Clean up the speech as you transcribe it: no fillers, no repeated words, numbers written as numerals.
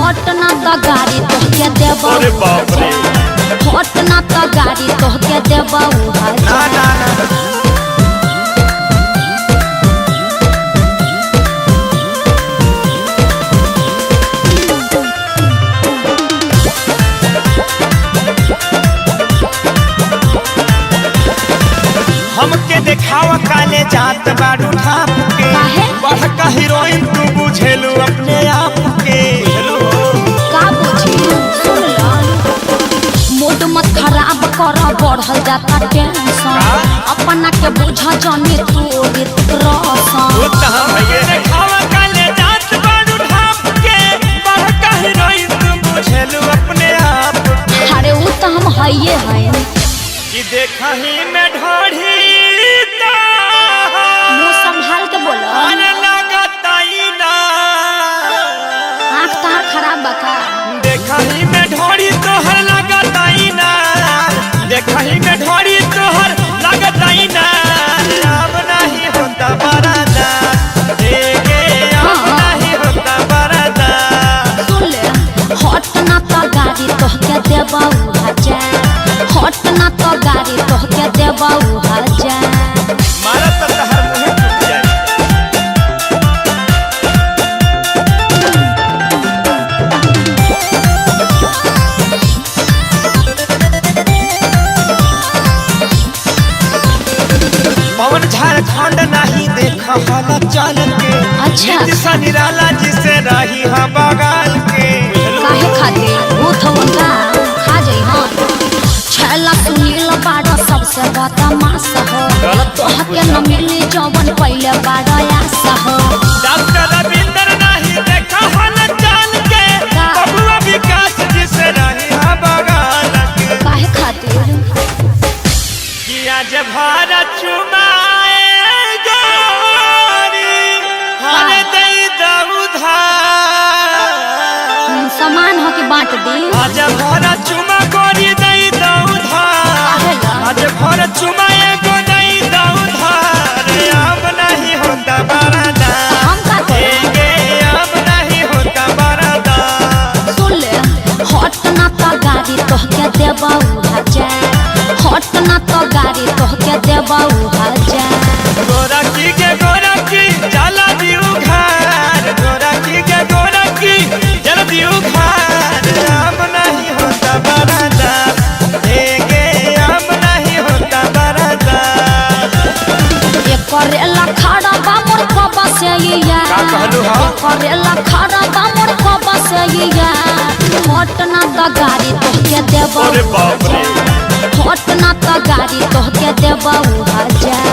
हटना तो गाड़ी तोहके देबा। अरे बाप रे। हटना तो गाड़ी तोहके देबा। ना ना ना हमके देखावा काले जात बाड़ू ठाप के बड़का हीरोइन तू बुझेलू अपने आप के। का बुझी सुन ला मूड मत खराब कर बढ़ल जाता टेंशन अपना के बुझा जानी तू रोशन। देखावा काले जात बाड़ू ठाप के बड़का हीरोइन तू बुझेलू अपने आप के। अरे वो तो हम हइये हैं कि देखा ही में ढोढ़ी मुँह संभाल के बोलो। अरे लगताई ना आँख तार खराब बता। देखा ही में ढोढ़ी तोहर लगताई ना। देखा ही में ढोढ़ी तोहर लगताई ना। अब नहीं होता बरादा अब नहीं होता बरादा। सुन ले हटना तो गाड़ी तोहके देबा हजार। हटना तो गाड़ी तोहके देबा हजार। मारा तो तहर मुँह टूट जाए। पवन झारखंड नहीं देखा हल चल के। अच्छा निराला जिसे रही हम बगाल के। काहे खातिर भूत होगा खा जाई। हाँ छैला सुनील बाड़ा सबसे बदमाश हो तोहके न मिली जवन पहले बाड़ा आस हो। डॉक्टर रविंदर नहीं देखा हल चल के। बबुआ विकास जिसे रही हम बगाल के। काहे खातिर किया जब भारत चुमाए गोरी हर दई उधार। सामान हो कि बांट दी। आज भारत चुमा गोरी दई उधार। आज भारत चुमा एगो दई उधार। अब नहीं होता बरादा हम का देंगे अब नहीं होता बरादा। सुन ले हटना तो गाड़ी तोहके देबा हजार। हटना तो गाड़ी तोहके देबा हजार। गोरखी के गोरखी चला दियो घर। गोरखी के गोरखी चल दियो घर। अब नहीं होता बरादा देंगे अब नहीं होता बरादा। ये करेला खड़ा बा मोर खबा से या। का कहलू हा? ये करेला खड़ा बा मोर खबा से या। हटना तो गाड़ी तोहके देबा। अरे बाप रे। हटना तो गाड़ी तोहके देबा हजार।